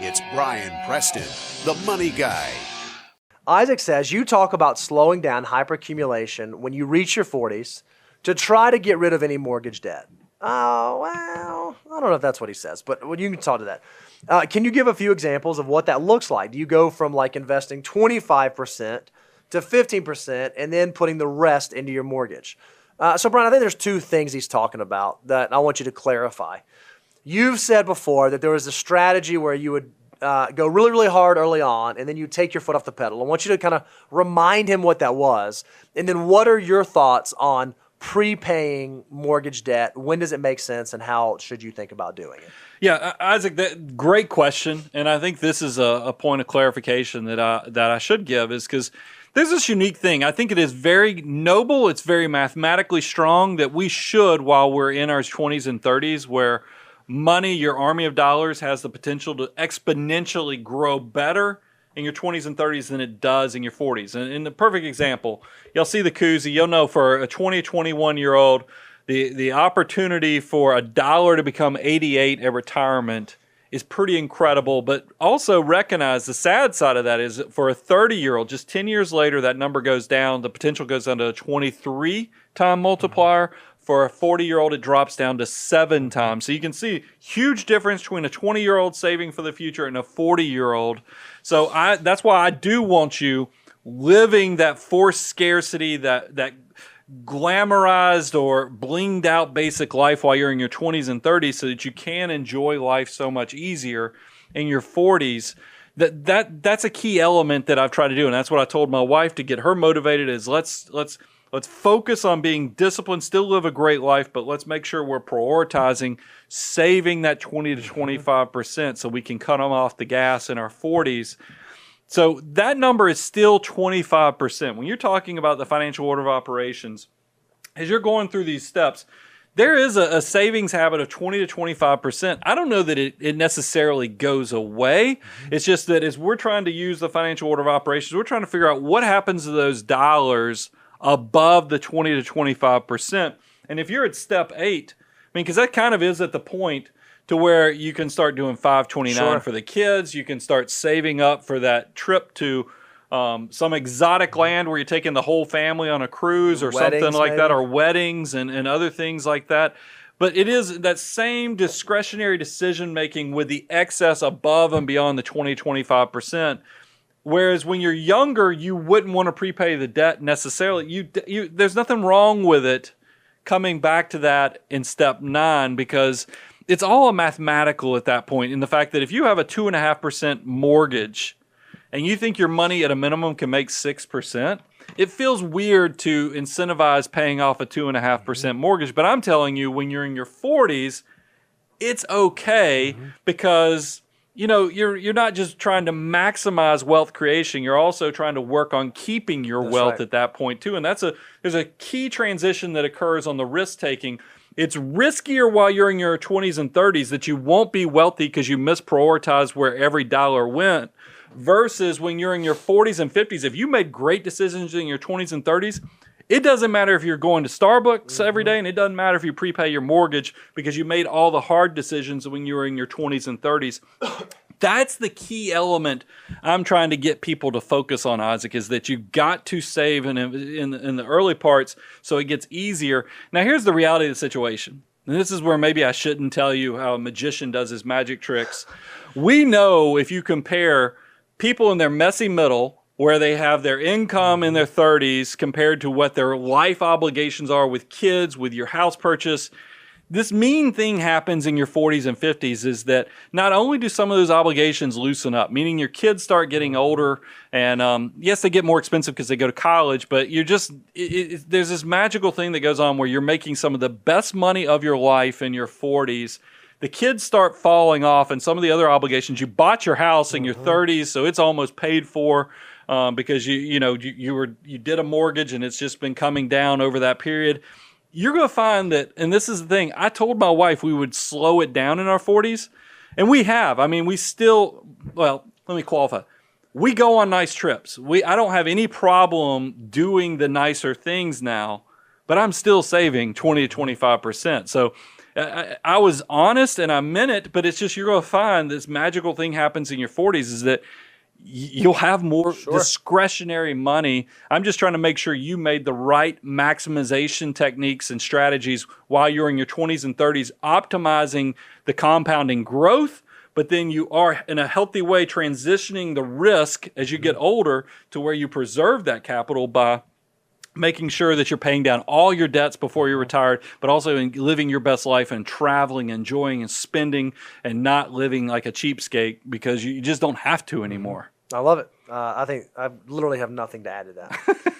It's Brian Preston, the money guy. Isaac says you talk about slowing down hyperaccumulation when you reach your 40s to try to get rid of any mortgage debt. Oh, well, I don't know if that's what he says, but you can talk to that. Can you give a few examples of what that looks like? Do you go from like investing 25% to 15% and then putting the rest into your mortgage? So, Brian, I think there's two things he's talking about that I want you to clarify. You've said before that there was a strategy where you would go really, really hard early on, and then you take your foot off the pedal. I want you to kind of remind him what that was. And then what are your thoughts on prepaying mortgage debt? When does it make sense, and how should you think about doing it? Yeah, Isaac, great question. And I think this is a point of clarification that I should give is because there's this unique thing. I think it is very noble. It's very mathematically strong that we should, while we're in our 20s and 30s, where money, your army of dollars, has the potential to exponentially grow better in your 20s and 30s than it does in your 40s. And in the perfect example, you'll see the koozie. You'll know for a 20 or 21-year-old, the opportunity for a dollar to become 88 at retirement is pretty incredible. But also recognize the sad side of that is for a 30-year-old, just 10 years later, that number goes down. The potential goes down to a 23-time multiplier. For a 40-year-old, it drops down to 7 times. So you can see huge difference between a 20-year-old saving for the future and a 40-year-old. So that's why I do want you living that forced scarcity, that glamorized or blinged out basic life while you're in your 20s and 30s so that you can enjoy life so much easier in your 40s. That's a key element that I've tried to do. And that's what I told my wife to get her motivated is let's focus on being disciplined, still live a great life, but let's make sure we're prioritizing saving that 20 to 25% so we can cut them off the gas in our 40s. So that number is still 25%. When you're talking about the financial order of operations, as you're going through these steps, there is a savings habit of 20 to 25%. I don't know that it necessarily goes away. It's just that as we're trying to use the financial order of operations, we're trying to figure out what happens to those dollars above the 20 to 25%. And if you're at step 8, I mean, because that kind of is at the point to where you can start doing 529 for the kids. You can start saving up for that trip to some exotic land where you're taking the whole family on a cruise or weddings, something like that, or weddings and other things like that. But it is that same discretionary decision making with the excess above and beyond the 20, 25%. Whereas when you're younger, you wouldn't want to prepay the debt necessarily. There's nothing wrong with it coming back to that in step 9 because it's all mathematical at that point. In the fact that if you have a 2.5% mortgage and you think your money at a minimum can make 6%, it feels weird to incentivize paying off a 2.5% mortgage. But I'm telling you, when you're in your 40s, it's okay because you're not just trying to maximize wealth creation. You're also trying to work on keeping your wealth at that point too. And there's a key transition that occurs on the risk taking. It's riskier while you're in your 20s and 30s that you won't be wealthy because you misprioritized where every dollar went versus when you're in your 40s and 50s. If you made great decisions in your 20s and 30s, it doesn't matter if you're going to Starbucks every day, and it doesn't matter if you prepay your mortgage because you made all the hard decisions when you were in your 20s and 30s. That's the key element I'm trying to get people to focus on, Isaac, is that you got to save in the early parts so it gets easier. Now, here's the reality of the situation. And this is where maybe I shouldn't tell you how a magician does his magic tricks. We know if you compare people in their messy middle, where they have their income in their 30s compared to what their life obligations are with kids, with your house purchase, this mean thing happens in your 40s and 50s is that not only do some of those obligations loosen up, meaning your kids start getting older and yes, they get more expensive because they go to college, but there's this magical thing that goes on where you're making some of the best money of your life in your 40s. The kids start falling off and some of the other obligations, you bought your house in your 30s, so it's almost paid for because you did a mortgage and it's just been coming down over that period. You're going to find that, and this is the thing, I told my wife we would slow it down in our 40s, and we have. I mean, let me qualify. We go on nice trips. I don't have any problem doing the nicer things now, but I'm still saving 20 to 25%. So I was honest and I meant it, but it's just you're going to find this magical thing happens in your 40s is that you'll have more discretionary money. I'm just trying to make sure you made the right maximization techniques and strategies while you're in your 20s and 30s, optimizing the compounding growth, but then you are in a healthy way transitioning the risk as you get older to where you preserve that capital by making sure that you're paying down all your debts before you're retired, but also in living your best life and traveling, enjoying and spending, and not living like a cheapskate because you just don't have to anymore. I love it. I think I literally have nothing to add to that.